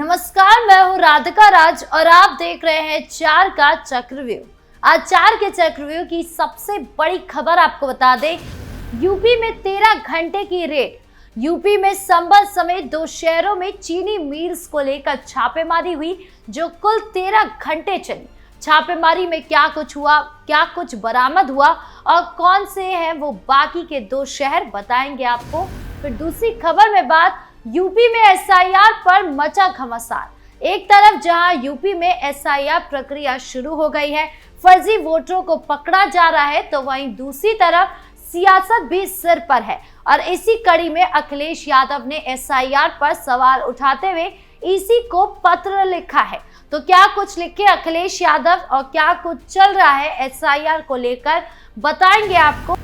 नमस्कार, मैं हूं राधिका राज और आप देख रहे हैं 4 का चक्रव्यूह। आज 4 के चक्रव्यूह की सबसे बड़ी खबर आपको बता दें, यूपी में 13 घंटे की रेड। यूपी में संभल समेत 2 शहरों में चीनी मिल्स को लेकर छापेमारी हुई जो कुल 13 घंटे चली। छापेमारी में क्या कुछ हुआ, क्या कुछ बरामद हुआ और कौन से हैं वो बाकी के 2 शहर बताएंगे आपको। फिर दूसरी खबर में बात, यूपी में एसआईआर पर मचा घमासान। एक तरफ जहां यूपी में एसआईआर प्रक्रिया शुरू हो गई है, फर्जी वोटरों को पकड़ा जा रहा है, तो वहीं दूसरी तरफ सियासत भी सिर पर है। और इसी कड़ी में अखिलेश यादव ने एसआईआर पर सवाल उठाते हुए ईसी को पत्र लिखा है। तो क्या कुछ लिखे अखिलेश यादव और क्या कुछ चल रहा है एसआईआर को लेकर, बताएंगे आपको।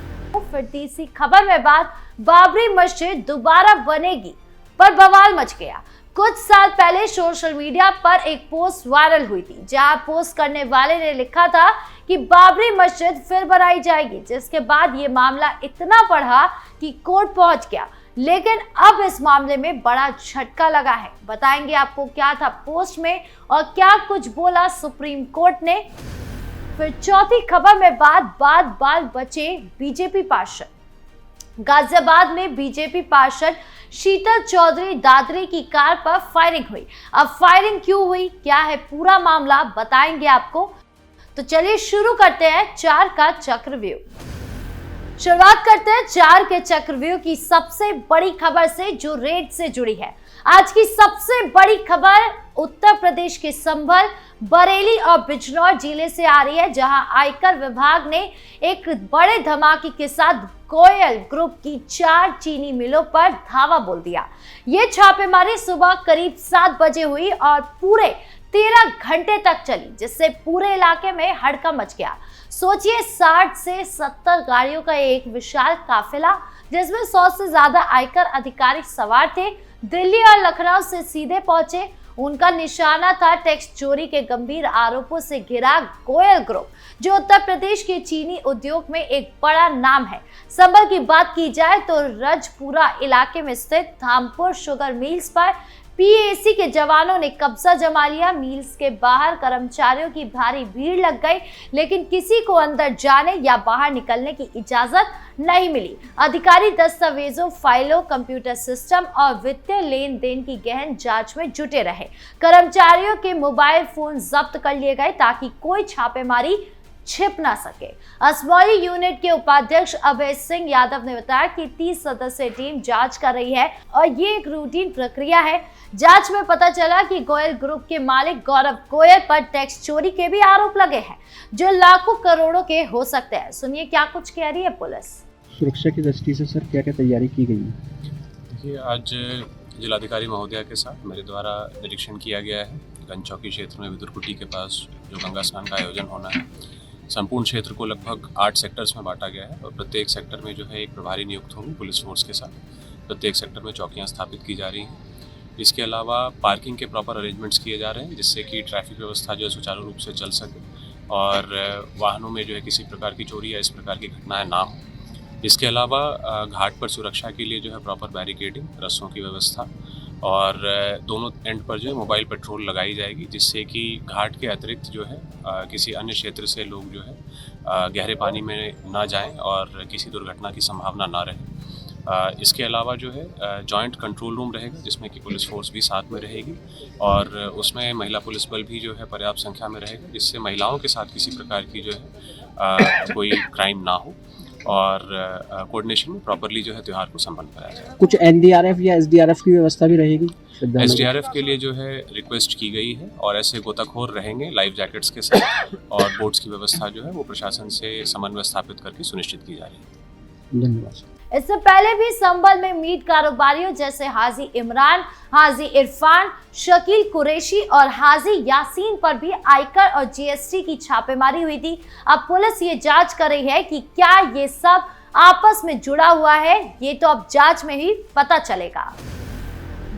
फिर तीसरी खबर में बात, बाबरी मस्जिद दोबारा बनेगी पर बवाल मच गया। कुछ साल पहले सोशल मीडिया पर एक पोस्ट वायरल हुई थी जहां पोस्ट करने वाले ने लिखा था कि बाबरी मस्जिद फिर बनाई जाएगी, जिसके बाद ये मामला इतना बढ़ा कि कोर्ट पहुंच गया। लेकिन अब इस मामले में बड़ा झटका लगा है। बताएंगे आपको क्या था पोस्ट में और क्या कुछ बोला सुप्रीम कोर्ट ने। फिर चौथी खबर में बाल बचे बीजेपी पार्षद। गाजियाबाद में बीजेपी पार्षद शीतल चौधरी दादरी की कार पर फायरिंग हुई। अब फायरिंग क्यों हुई, क्या है पूरा मामला, बताएंगे आपको। तो चलिए शुरू करते हैं 4 का चक्रव्यूह। शुरुआत करते हैं 4 के चक्रव्यूह की सबसे बड़ी खबर से जो रेड से जुड़ी है। आज की सबसे बड़ी खबर उत्तर प्रदेश के संभल, बरेली और बिजनौर जिले से आ रही है, जहां आयकर विभाग ने एक बड़े धमाके के साथ गोयल ग्रुप की 4 चीनी मिलों पर धावा बोल दिया। ये छापेमारी सुबह करीब 7 बजे हुई और पूरे 13 घंटे तक चली, जिससे पूरे इलाके में हड़कंप मच गया। सोचिए 60 से 70 गाड़ियों का एक विशाल काफिला, जिसमें 100 से ज्यादा आयकर अधिकारी सवार थे, दिल्ली और लखनऊ से सीधे पहुंचे। उनका निशाना था टैक्स चोरी के गंभीर आरोपों से घिरा गोयल ग्रुप, जो उत्तर प्रदेश के चीनी उद्योग में एक बड़ा नाम है। संभल की बात की जाए तो रजपुरा इलाके में स्थित धामपुर शुगर मिल्स पर पीएसी के जवानों ने कब्जा जमा लिया। मिल्स के बाहर कर्मचारियों की भारी भीड़ लग गई, लेकिन किसी को अंदर जाने या बाहर निकलने की इजाजत नहीं मिली। अधिकारी दस्तावेजों, फाइलों, कंप्यूटर सिस्टम और वित्तीय लेन देन की गहन जांच में जुटे रहे। कर्मचारियों के मोबाइल फोन जब्त कर लिए गए ताकि कोई छापेमारी छिप ना सके। असमौली यूनिट के उपाध्यक्ष अभय सिंह यादव ने बताया कि 30 सदस्यीय टीम जांच कर रही है और ये एक रूटीन प्रक्रिया है। जांच में पता चला कि गोयल ग्रुप के मालिक गौरव गोयल पर टैक्स चोरी के भी आरोप लगे हैं, जो लाखों करोड़ों के हो सकते हैं। सुनिए क्या कुछ कह रही है पुलिस। सुरक्षा की दृष्टि से सर क्या क्या तैयारी की गई है? देखिए, आज जिलाधिकारी महोदया के साथ मेरे द्वारा निरीक्षण किया गया है गंजचौकी क्षेत्र में विदुरकुटी के पास जो गंगा स्नान का आयोजन होना है। संपूर्ण क्षेत्र को लगभग 8 सेक्टर्स में बांटा गया है और प्रत्येक सेक्टर में जो है एक प्रभारी नियुक्त होंगे पुलिस फोर्स के साथ। प्रत्येक सेक्टर में चौकियां स्थापित की जा रही हैं। इसके अलावा पार्किंग के प्रॉपर अरेंजमेंट्स किए जा रहे हैं, जिससे कि ट्रैफिक व्यवस्था जो है सुचारू रूप से चल सके और वाहनों में जो है किसी प्रकार की चोरी या इस प्रकार की घटनाएं ना हो। इसके अलावा घाट पर सुरक्षा के लिए जो है प्रॉपर बैरिकेडिंग, रस्सों की व्यवस्था और दोनों एंड पर जो है मोबाइल पेट्रोल लगाई जाएगी, जिससे कि घाट के अतिरिक्त जो है किसी अन्य क्षेत्र से लोग जो है गहरे पानी में ना जाएं और किसी दुर्घटना की संभावना ना रहे। इसके अलावा जो है जॉइंट कंट्रोल रूम रहेगा, जिसमें कि पुलिस फोर्स भी साथ में रहेगी और उसमें महिला पुलिस बल भी जो है पर्याप्त संख्या में रहेगा, जिससे महिलाओं के साथ किसी प्रकार की जो है कोई क्राइम ना हो और कोऑर्डिनेशन में प्रॉपरली जो है त्यौहार को संपन्न कराया जाए। कुछ एनडीआरएफ या एसडीआरएफ की व्यवस्था भी रहेगी? एसडीआरएफ के लिए जो है रिक्वेस्ट की गई है और ऐसे गोताखोर रहेंगे लाइफ जैकेट्स के साथ और बोट्स की व्यवस्था जो है वो प्रशासन से समन्वय स्थापित करके सुनिश्चित की जा रही है। धन्यवाद। इससे पहले भी संभल में मीट कारोबारियों जैसे हाजी इमरान, हाजी इरफान, शकील कुरैशी और हाजी यासीन पर भी आयकर और जीएसटी की छापेमारी हुई थी। अब पुलिस ये जांच कर रही है कि क्या ये सब आपस में जुड़ा हुआ है, ये तो अब जांच में ही पता चलेगा।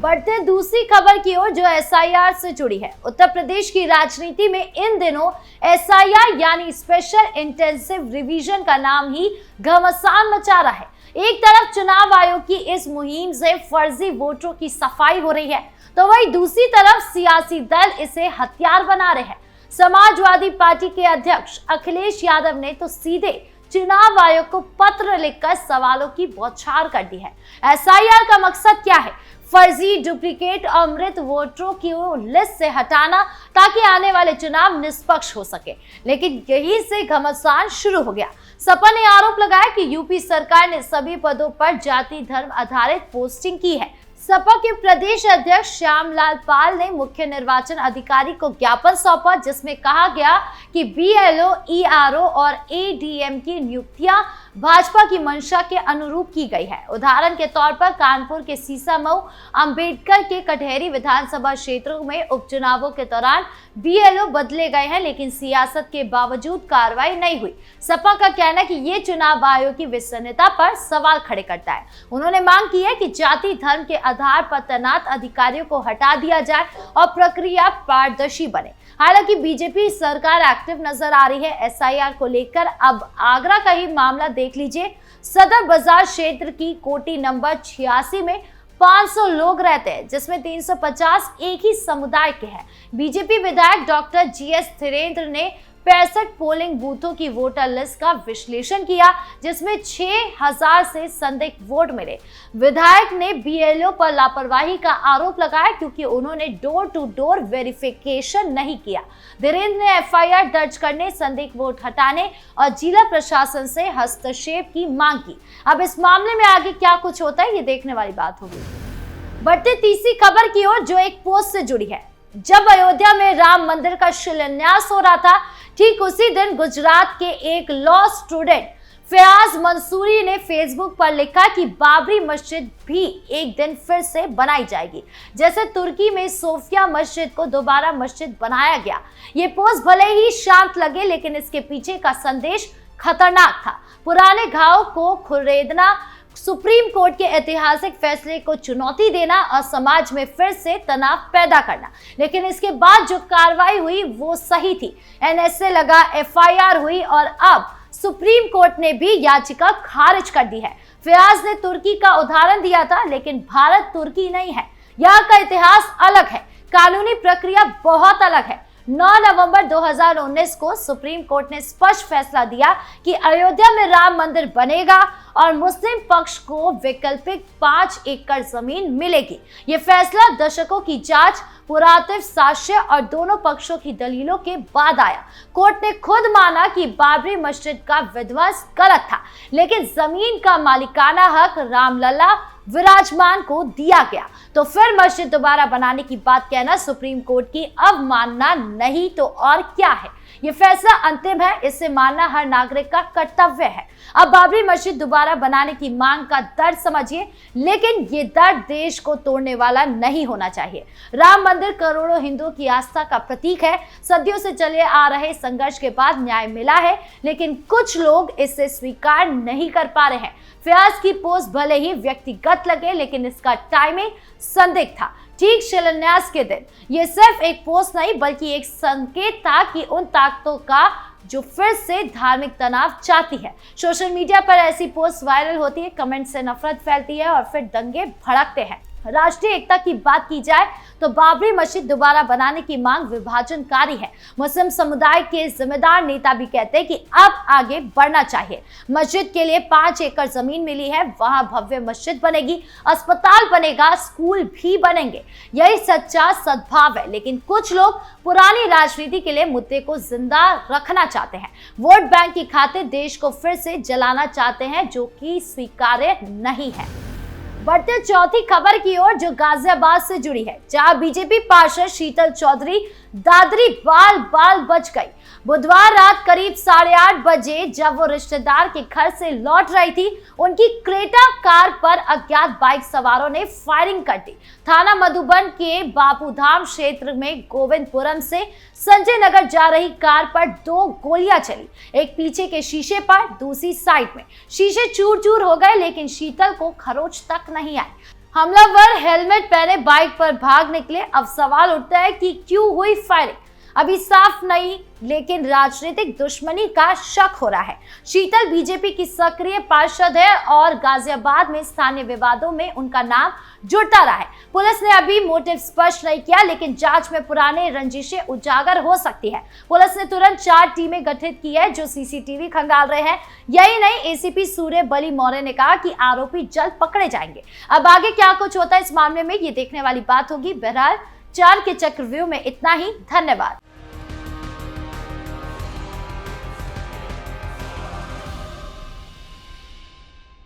बढ़ते दूसरी खबर की ओर जो एसआईआर से जुड़ी है। उत्तर प्रदेश की राजनीति में इन दिनों एसआईआर यानी स्पेशल इंटेंसिव रिवीजन का नाम ही घमासान मचा रहा है। एक तरफ चुनाव आयोग की इस मुहिम से फर्जी वोटरों की सफाई हो रही है, तो वहीं दूसरी तरफ सियासी दल इसे हथियार बना रहे हैं। समाजवादी पार्टी के अध्यक्ष अखिलेश यादव ने तो सीधे चुनाव आयोग को पत्र लिखकर सवालों की बौछार कर दी है। एसआईआर का मकसद क्या है? फर्जी, डुप्लीकेट और मृत वोटरों की लिस्ट से हटाना ताकि आने वाले चुनाव निष्पक्ष हो सके। लेकिन यहीं से घमासान शुरू हो गया। सपा ने आरोप लगाया कि यूपी सरकार ने सभी पदों पर जाति धर्म आधारित पोस्टिंग की है। सपा के प्रदेश अध्यक्ष श्यामलाल पाल ने मुख्य निर्वाचन अधिकारी को ज्ञापन सौंपा, जिसमें कहा गया कि बीएलओ, ईआरओ और एडीएम की नियुक्तियां भाजपा की मंशा के अनुरूप की गई है। उदाहरण के तौर पर कानपुर के सीसामऊ, अंबेडकर के कटहरी विधानसभा क्षेत्रों में उपचुनावों के दौरान बीएलओ बदले गए हैं, लेकिन सियासत के बावजूद कार्रवाई नहीं हुई। सपा का कहना है कि ये चुनाव आयोग की विश्वसनीयता पर सवाल खड़े करता है। उन्होंने मांग की है कि जाति धर्म के आधार पर तैनात अधिकारियों को हटा दिया जाए और प्रक्रिया पारदर्शी बने। हालांकि बीजेपी सरकार एक्टिव नजर आ रही है एसआईआर को लेकर। अब आगरा का ही मामला देख लीजिए। सदर बाजार क्षेत्र की कोठी नंबर 86 में 500 लोग रहते हैं, जिसमें 350 एक ही समुदाय के हैं। बीजेपी विधायक डॉक्टर जीएस धीरेन्द्र ने 65 पोलिंग बूथों की वोटर लिस्ट का विश्लेषण किया, जिसमें 6000 से संदिग्ध वोट मिले। विधायक ने बीएलओ पर लापरवाही का आरोप लगाया क्योंकि उन्होंने डोर टू डोर वेरिफिकेशन नहीं किया। धीरेन्द्र ने एफआईआर दर्ज करने, संदिग्ध वोट हटाने और जिला प्रशासन से हस्तक्षेप की मांग की। अब इस मामले में आगे क्या कुछ होता है, ये देखने वाली बात होगी। बढ़ते तीसरी खबर की ओर, जो एक पोस्ट से जुड़ी है। जब अयोध्या में राम मंदिर का शिलान्यास हो रहा था, ठीक उसी दिन गुजरात के एक लॉ स्टूडेंट फयाज मंसूरी ने फेसबुक पर लिखा कि बाबरी मस्जिद भी एक दिन फिर से बनाई जाएगी, जैसे तुर्की में सोफिया मस्जिद को दोबारा मस्जिद बनाया गया। ये पोस्ट भले ही शांत लगे, लेकिन इसके पीछे का संदेश खतरनाक था। पुराने घाव को खुरेदना, सुप्रीम कोर्ट के ऐतिहासिक फैसले को चुनौती देना और समाज में फिर से तनाव पैदा करना। लेकिन इसके बाद जो कार्रवाई हुई वो सही थी। एनएसए लगा, एफआईआर हुई और अब सुप्रीम कोर्ट ने भी याचिका खारिज कर दी है। फयाज ने तुर्की का उदाहरण दिया था, लेकिन भारत तुर्की नहीं है। यहाँ का इतिहास अलग है, कानूनी प्रक्रिया बहुत अलग है। 9 नवंबर 2019 को सुप्रीम कोर्ट ने स्पष्ट फैसला दिया कि अयोध्या में राम मंदिर बनेगा और मुस्लिम पक्ष को वैकल्पिक 5 एकड़ जमीन मिलेगी। ये फैसला दशकों की जांच, पुरातत्व साक्ष्य और दोनों पक्षों की दलीलों के बाद आया। कोर्ट ने खुद माना कि बाबरी मस्जिद का विध्वंस गलत था, लेकिन जमीन का मालिकाना हक रामलला विराजमान को दिया गया। तो फिर मस्जिद दोबारा बनाने की बात कहना सुप्रीम कोर्ट की अवमानना नहीं तो और क्या है। ये फैसला अंतिम है, इसे मानना हर नागरिक का कर्तव्य है। अब बाबरी मस्जिद दोबारा बनाने की मांग का दर्द समझिए, लेकिन ये दर्द देश को तोड़ने वाला नहीं होना चाहिए। राम मंदिर करोड़ों हिंदुओं की आस्था का प्रतीक है। सदियों से चले आ रहे संघर्ष के बाद न्याय मिला है, लेकिन कुछ लोग इसे स्वीकार नहीं कर पा रहे हैं। फयाज की पोस्ट भले ही व्यक्तिगत लगे, लेकिन इसका टाइमिंग संदिग्ध था। ठीक शिलान्यास के दिन ये सिर्फ एक पोस्ट नहीं, बल्कि एक संकेत था कि उन ताकतों का जो फिर से धार्मिक तनाव चाहती है। सोशल मीडिया पर ऐसी पोस्ट वायरल होती है, कमेंट से नफरत फैलती है और फिर दंगे भड़कते हैं। राष्ट्रीय एकता की बात की जाए तो बाबरी मस्जिद दोबारा बनाने की मांग विभाजनकारी है। मुस्लिम समुदाय के जिम्मेदार नेता भी कहते हैं कि अब आगे बढ़ना चाहिए। मस्जिद के लिए 5 एकड़ जमीन मिली है, वहां भव्य मस्जिद बनेगी, अस्पताल बनेगा, स्कूल भी बनेंगे। यही सच्चा सद्भाव है। लेकिन कुछ लोग पुरानी राजनीति के लिए मुद्दे को जिंदा रखना चाहते हैं, वोट बैंक की खातिर देश को फिर से जलाना चाहते हैं, जो कि स्वीकार्य नहीं है। बढ़ते चौथी खबर की ओर, जो गाजियाबाद से जुड़ी है, जहां बीजेपी पार्षद शीतल चौधरी दादरी बाल बच गई। बुधवार रात करीब 8:30 बजे जब वो रिश्तेदार के घर से लौट रही थी, उनकी क्रेटा कार पर अज्ञात बाइक सवारों ने फायरिंग कर दी। थाना मधुबन के बापूधाम क्षेत्र में गोविंदपुरम से संजय नगर जा रही कार पर 2 गोलियां चली, एक पीछे के शीशे पर, दूसरी साइड में। शीशे चूर चूर हो गए, लेकिन शीतल को खरोच तक नहीं आई। हमलावर हेलमेट पहने बाइक पर भाग निकले। अब सवाल उठता है कि क्यों हुई फायरिंग। अभी साफ नहीं, लेकिन राजनीतिक दुश्मनी का शक हो रहा है। शीतल बीजेपी की सक्रिय पार्षद है और गाजियाबाद में स्थानीय विवादों में उनका नाम जुड़ता रहा है। पुलिस ने अभी मोटिव स्पष्ट नहीं किया, लेकिन जांच में पुराने रंजिशें उजागर हो सकती है। पुलिस ने तुरंत 4 टीमें गठित की है जो सीसीटीवी खंगाल रहे हैं। यही नहीं, एसीपी सूर्य बली मौर्य ने कहा कि आरोपी जल्द पकड़े जाएंगे। अब आगे क्या कुछ होता है इस मामले में, ये देखने वाली बात होगी। बहरहाल 4 के चक्रव्यूह में इतना ही। धन्यवाद।